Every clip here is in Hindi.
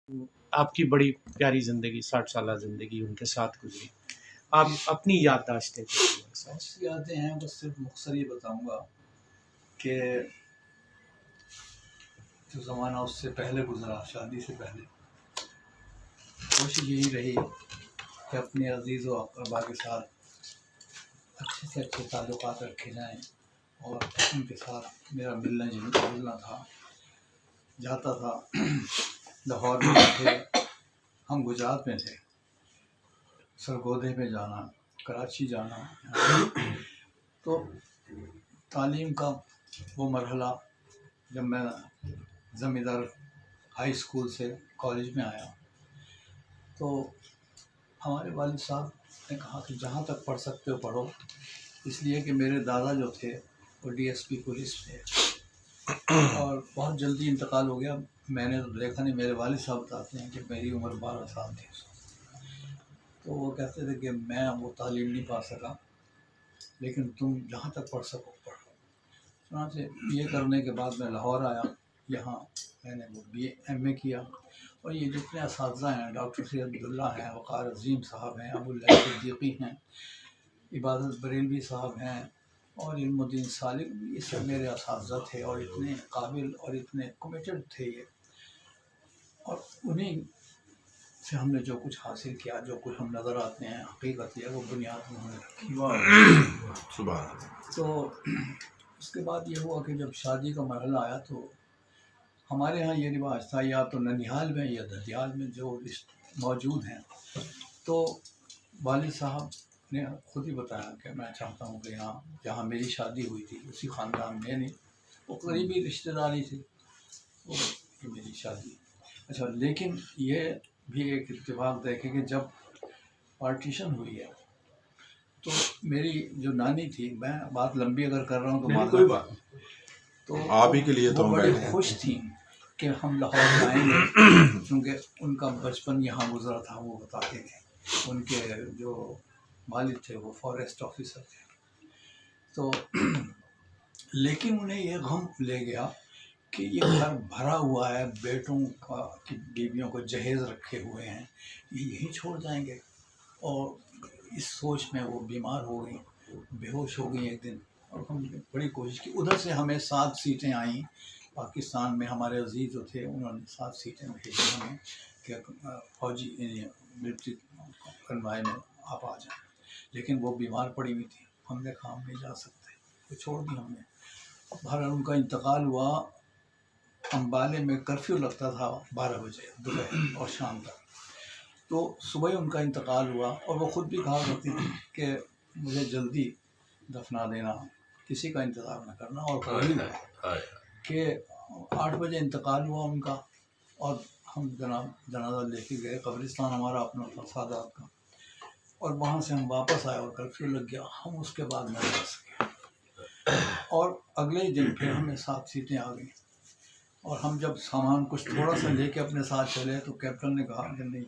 आपकी बड़ी प्यारी ज़िंदगी 60 साला ज़िंदगी उनके साथ गुज़री। आप अपनी याददाश्तें कुछ बहुत सी यादें हैं, बस सिर्फ मुख्तसर ये बताऊँगा कि जो ज़माना उससे पहले गुज़रा, शादी से पहले, कोशिश यही रही कि अपने अज़ीज़ व अक़रबा के साथ अच्छे से अच्छे ताल्लुक़ात रखे जाएँ और उनके साथ मेरा मिलना जुलना था। जाता था लाहौर में थे, हम गुजरात में थे, सरगोधे में जाना, कराची जाना। तो तालीम का वो मरहला जब मैं ज़मींदार हाई स्कूल से कॉलेज में आया तो हमारे वालिद साहब ने कहा कि जहाँ तक पढ़ सकते हो पढ़ो, इसलिए कि मेरे दादा जो थे वो डीएसपी पुलिस थे और बहुत जल्दी इंतकाल हो गया। मैंने तो देखा नहीं, मेरे वालिद साहब बताते हैं कि मेरी उम्र 12 साल थी। तो वो कहते थे कि मैं वो तालीम नहीं पा सका, लेकिन तुम जहाँ तक पढ़ सको पढ़ो। वहाँ से बीए करने के बाद मैं लाहौर आया। यहाँ मैंने वो BA MA किया और ये जितने असातिज़ा हैं, डॉक्टर सैयद अब्दुल्ला हैं, वक़ार अज़ीम साहब हैं, अबुल सिद्दीकी हैं, इबादत बरेलवी साहब हैं और इल्मुद्दीन सालिक, ये सब मेरे असातिज़ा थे और इतने काबिल और इतने कमिटेड थे ये। और उन्हीं से हमने जो कुछ हासिल किया, जो कुछ हम नज़र आते हैं हकीकत है, वो बुनियाद उन्होंने रखी। सुबह तो उसके बाद ये हुआ कि जब शादी का मरहला आया तो हमारे यहाँ ये रिवाज था, या तो ननिहाल में या ददियाल में जो मौजूद हैं, तो वालिद साहब ने खुद ही बताया कि मैं चाहता हूँ कि यहाँ जहाँ मेरी शादी हुई थी उसी ख़ानदान में, नहीं वो करीबी रिश्तेदारी थी, वो ये मेरी शादी। अच्छा, लेकिन ये भी एक इत्तेफाक देखें कि जब पार्टीशन हुई है तो मेरी जो नानी थी, मैं बात लंबी अगर कर रहा हूँ तो कोई बात, तो आप ही के लिए तो बड़ी खुश थी कि हम लाहौर जाएंगे, क्योंकि उनका बचपन यहाँ गुजरा था। वो बताते थे उनके जो वालिद थे वो फॉरेस्ट ऑफिसर थे। तो लेकिन उन्हें ये गम ले गया कि ये घर भरा हुआ है, बेटों का की बीवियों को जहेज़ रखे हुए हैं, ये यहीं छोड़ जाएंगे। और इस सोच में वो बीमार हो गई, बेहोश हो गई एक दिन। और हमने बड़ी कोशिश की, उधर से हमें 7 सीटें आईं पाकिस्तान में, हमारे अजीज़ जो थे उन्होंने 7 सीटें भेजी हमें कि फौजी मिलिट्री कन्वाई में आप आ जाएँ। लेकिन वो बीमार पड़ी हुई थी, हमने कहा हम नहीं जा सकते, तो छोड़ दी हमने। बहरहाल उनका इंतकाल हुआ। अम्बाले में कर्फ्यू लगता था 12 बजे दोपहर और शाम तक, तो सुबह उनका इंतकाल हुआ और वो ख़ुद भी कहा करती थी कि मुझे जल्दी दफना देना, किसी का इंतज़ार न करना। और वही कि 8 बजे इंतकाल हुआ उनका और हम जनाजा लेके गए, कब्रिस्तान हमारा अपना था सादात का, और वहाँ से हम वापस आए और कर्फ्यू लग गया। हम उसके बाद न जा सके और अगले ही दिन फिर हमें 7 सीटें आ गई। और हम जब सामान कुछ थोड़ा सा लेके अपने साथ चले तो कैप्टन ने कहा कि नहीं,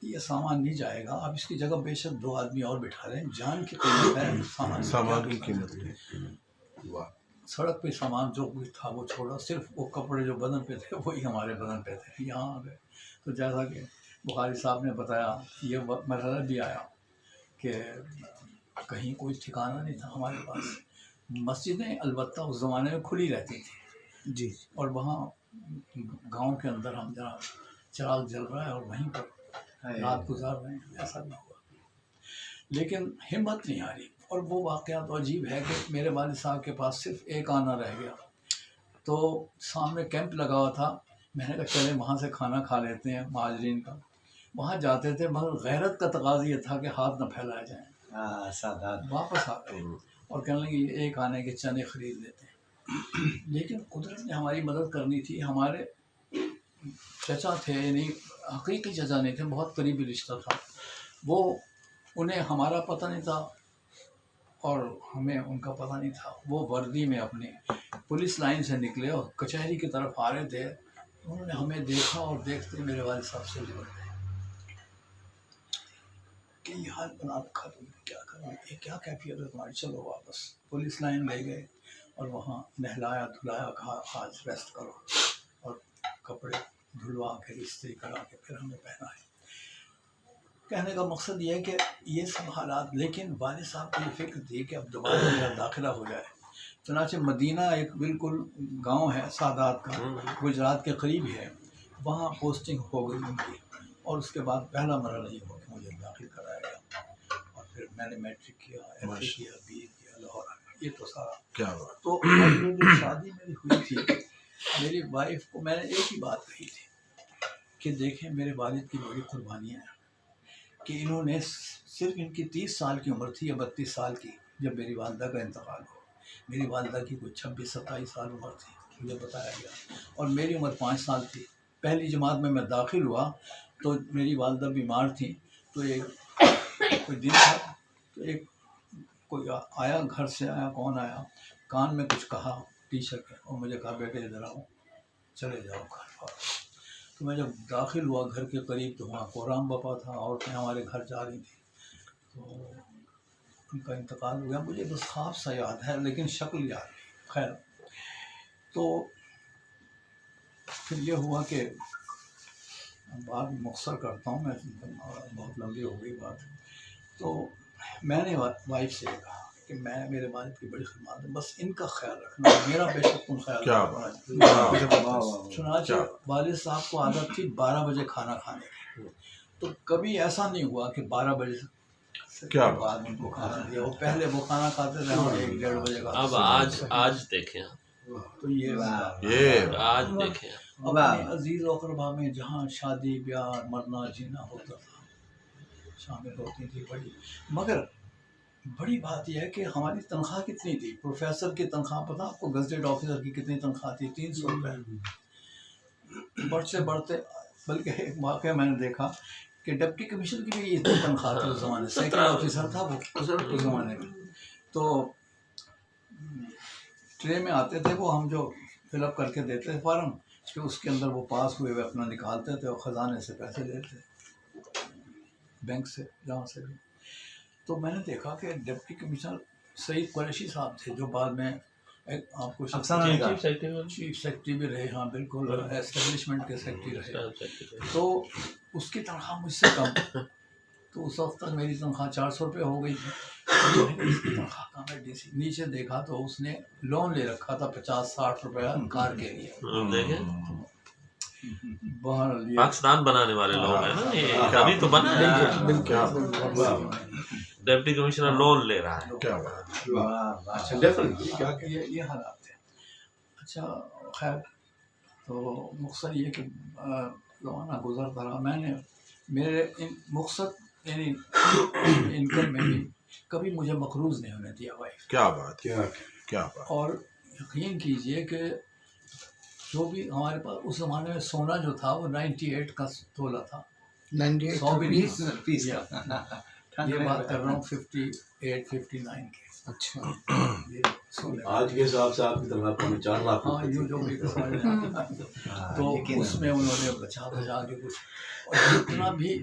ये सामान नहीं जाएगा, आप इसकी जगह बेशक 2 आदमी और बिठा लें, जान की कीमत है, सामान की कीमत है। सड़क पे सामान जो कुछ था वो छोड़ा, सिर्फ वो कपड़े जो बदन पे थे वही हमारे बदन पे थे। यहाँ आ गए तो जैसा कि बुखारी साहब ने बताया, ये मरहला भी आया कि कहीं कोई ठिकाना नहीं था हमारे पास। मस्जिदें अलबत्ता उस ज़माने में खुली रहती थी जी, और वहाँ गांव के अंदर हम जरा चिराग जल रहा है और वहीं पर रात गुजार रहे हैं, ऐसा भी हुआ। लेकिन हिम्मत नहीं हारी। और वो वाक़या तो अजीब है कि मेरे वालिद साहब के पास सिर्फ एक आना रह गया, तो सामने कैंप लगा हुआ था। मैंने कहा चले वहाँ से खाना खा लेते हैं महाजरीन का। वहाँ जाते थे, मगर गैरत का तकाज़ा ये था कि हाथ न फैलाए जाएँ। सादात वापस आ गए और कहने लगे एक आने के चने ख़रीद लेते हैं। लेकिन कुदरत ने हमारी मदद करनी थी। हमारे चचा थे, यानी हकीकी चचा नहीं थे, बहुत करीबी रिश्ता था। वो उन्हें हमारा पता नहीं था और हमें उनका पता नहीं था। वो वर्दी में अपने पुलिस लाइन से निकले और कचहरी की तरफ आ रहे थे। उन्होंने हमें देखा और देखते मेरे वालिद साहब से लिपट गए कि ये हाल बना रखा तुमने, क्या करना, ये क्या कैफियत है तुम्हारी, चलो वापस। पुलिस लाइन ले गए और वहाँ नहलाया धुलाया, कहा आज रेस्ट करो और कपड़े धुलवा के इस्त्री करा के फिर हमने पहनाए। कहने का मकसद ये है कि ये सब हालात, लेकिन वालिद साहब को ये फिक्र थी कि अब दोबारा मेरा दाखिला हो जाए। चुनांचे मदीना एक बिल्कुल गांव है सादात का, गुजरात के करीब है, वहाँ पोस्टिंग हो गई उनकी, और उसके बाद पहला मरहला ये हो कि मुझे दाखिल कराया गया, और फिर मैंने मैट्रिक किया, एफ.ए. किया, BA किया, लाहौर आ गया। ये तो सारा क्या बात। तो ये जो शादी मेरी हुई थी, मेरी वाइफ को मैंने एक ही बात कही थी कि देखें मेरे वालिद की बड़ी कुर्बानियाँ हैं कि इन्होंने सिर्फ, इनकी 30 साल की उम्र थी या 32 साल की जब मेरी वालदा का इंतकाल हो। मेरी वालदा की कोई 26-27 साल उम्र थी, मुझे बताया गया, और मेरी उम्र 5 साल थी। पहली जमात में मैं दाखिल हुआ तो मेरी वालदा बीमार थी, तो एक कोई दिन था, तो एक कोई आया, घर से आया, कौन आया, कान में कुछ कहा टीचर के, और मुझे कहा बेटे इधर आओ, चले जाओ घर। तो मैं जब दाखिल हुआ घर के करीब, तो वहाँ कोराम बपा था, औरतें हमारे घर जा रही थी, तो उनका इंतकाल हो गया। मुझे बस ख्वाब सा याद है, लेकिन शक्ल याद नहीं। खैर, तो फिर ये हुआ कि बात मुख्तसर करता हूँ मैं, बहुत लंबी हो गई बात। तो मैंने वाइफ से कहा कि मैं, मेरे वालिद की बड़ी खिदमत है, बस इनका ख्याल रखना, मेरा बेशक तुम ख्याल रखना। चुनांचे वालिद साहब को आदत थी 12 बजे खाना खाने की, तो कभी ऐसा नहीं हुआ कि 12 बजे क्या बाद उनको खाना दिया। वो पहले वो खाना खाते थे, हम 1-1:30 बजे का। अब आज देखें, तो ये आज देखें अपने अजीज अकरबा में जहाँ शादी ब्याह मरना जीना होता था, शामिल होती थी बड़ी। मगर बड़ी बात यह है कि हमारी तनख्वाह कितनी थी। प्रोफेसर की तनख्वाह पता आपको, गजटेड ऑफिसर की कितनी तनख्वाह थी? 300 रुपये। बढ़ते बढ़ते, बल्कि एक वाक़या मैंने देखा कि डिप्टी कमिश्नर की भी इतनी तनख्वाह थी उस ज़माने, सेकंड ऑफिसर था वो उस ज़माने में। तो ट्रे में आते थे वो, हम जो फिलअप करके देते थे फॉर्म, फिर उसके अंदर वो पास हुए हुए अपना निकालते थे और ख़जाने से पैसे लेते, बैंक से, जहाँ से भी। तो मैंने देखा कि डिप्टी कमिश्नर सईद कुरैशी साहब थे, जो बाद में आपको चीफ सेक्रेटरी भी रहे। हाँ बिल्कुल, एस्टेब्लिशमेंट के सेक्रेटरी रहे। तो उसकी तनख्वाह मुझसे कम, तो उस वक्त तक मेरी तनख्वाह 400 रुपये हो गई थी। इसकी तनख्वाह कम है डीसी। नीचे देखा तो उसने लोन ले रखा था 50-60 रुपया कार के लिए। पाकिस्तान बनाने वाले लोग हैं ना ये, अभी तो बना है। डिप्टी कमिश्नर लोन ले रहा है। क्या बात। अच्छा, क्या ये हालात थे। अच्छा खैर, तो मकसद ये कि ज़माना गुजरता रहा। मैंने मेरे इन मकसद यानी इनकम में भी कभी मुझे मकरूज़ नहीं होने दिया वाइफ। क्या बात, क्या बात। और यकीन कीजिए कि जो भी हमारे पास उस ज़माने में सोना जो था वो 98 का तोला था, 98 100 भी नहीं था। पीस। ये बात कर रहा हूँ 58-59 की। अच्छा, आज के हिसाब से आपकी तनख्वाह 4 लाख। हाँ, यूँ जो भी तो उसमें उन्होंने बचा के कुछ, और जितना भी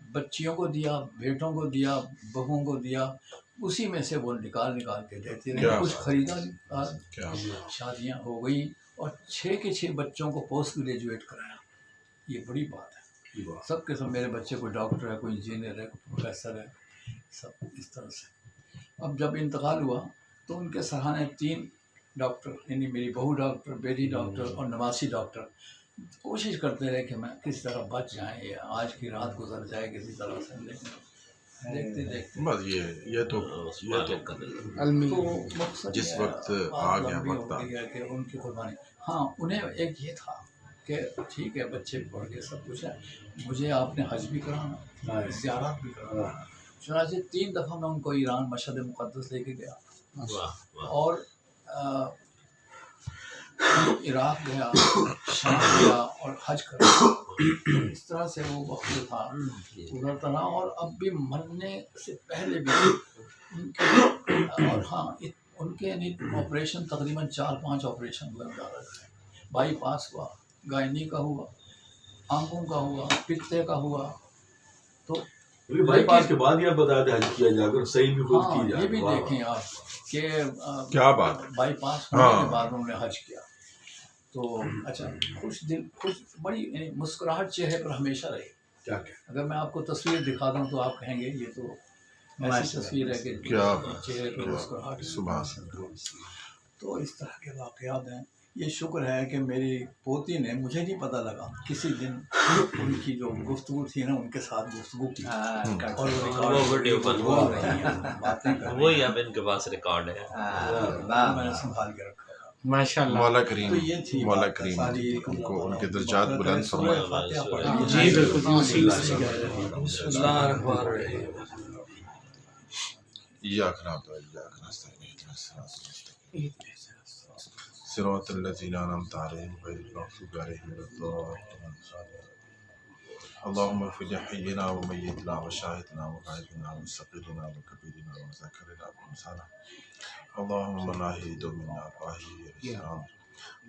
बच्चियों को दिया, बेटों को दिया, बहुओं को दिया, उसी में से वो निकाल के देते रहे। कुछ खरीदा नहीं, शादियाँ हो गई, और 6 के 6 बच्चों को पोस्ट ग्रेजुएट कराया। ये बड़ी बात है। सब के सब मेरे बच्चे कोई डॉक्टर है, कोई इंजीनियर है, कोई प्रोफेसर है, सब इस तरह से। अब जब इंतकाल हुआ तो उनके सराहने 3 डॉक्टर, यानी मेरी बहू डॉक्टर, बेटी डॉक्टर और नवासी डॉक्टर कोशिश करते रहे कि मैं किस तरह बच जाएँ या आज की रात गुजर जाए किसी तरह से। लेकिन देखते देखते बस ये तो मकसद जिस वक्त आ गया वक्त कि उनकी कुर्बानी। हाँ, उन्हें एक ये था कि ठीक है बच्चे पढ़ गए, सब कुछ है, मुझे आपने हज भी कराना, ज़ियारत भी कराना। चुनांचे 3 दफ़ा मैं उनको ईरान मशहद मुक़द्दस लेके गया, और इराक़ गया, शाम गया और हज करा। इस तरह से वो वक्त जो था गुजरता रहा। और अब भी मरने से पहले भी उनके, और हाँ उनके यानी ऑपरेशन तकरीबन 4-5 ऑपरेशन हुए हैं। बाईपास हुआ, गायनी का हुआ, आंखों का हुआ, पित्ते का हुआ। तो बाईपास के बाद यह बताया था हज किया जाकर, सही भी खुद की जाए। ये भी देखें आप कि क्या बात, बाईपास होने के बाद उन्होंने हज किया। तो अच्छा, खुश बड़ी यानी मुस्कुराहट चेहरे पर हमेशा रहे। क्या क्या अगर मैं आपको तस्वीर दिखा दूँ तो आप कहेंगे ये तो ऐसी तस्वीर है कि क्या चेहरे पर मुस्कुराहट। सुबह तो इस तरह के वाक़यात हैं। ये शुक्र है कि मेरी पोती ने, मुझे नहीं पता लगा, किसी दिन उनकी जो गुफ्तगू थी ना, उनके साथ गुफ्तगू की और वो वीडियो बन बोल रही हैं, बातें कर रही वही अब इनके पास रिकॉर्ड है। हैं, मैंने संभाल के रखा था। माशाल्लाह। मौला तो करीम ये थी मौला बात करीम सारी। उनको उनके दर्जात बुलंद फरमाए। सूरह फातिहा पढ़ जी लीजिए। बिल्कुल जी, उसी से कह रहे हैं। इय्याक नअबुदु व इय्याक नस्तईन इहदिनस सिरातल लज़ीना अनअमता अलैहिम गैरिल मग़ज़ूबि अलैहिम वलद्दाल्लीन। अल्लाहुम्मा इग़फिर लिहय्यिना व मय्यितिना व शाहिदिना व गाइबिना व सग़ीरिना व कबीरिना व ज़ाकिरिना व उनसाना। अल्लाहुम्मा नाहिदु मिन्ना फ़ाहिय्यिल इस्लाम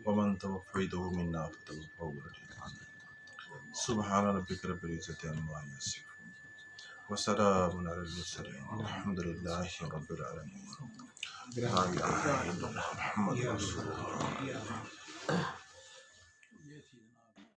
व मन तवफ़्फ़यतहु मिन्ना फ़तवफ़्फ़हु रहीमान। सुब्हान रब्बिका रब्बिल इज़्ज़ति अम्मा यसिफ़ून व सलामुन अलल मुरसलीन वल्हम्दुलिल्लाहि रब्बिल आलमीन। ला इलाहा इल्लल्लाह मुहम्मदुर रसूलुल्लाह। ये थी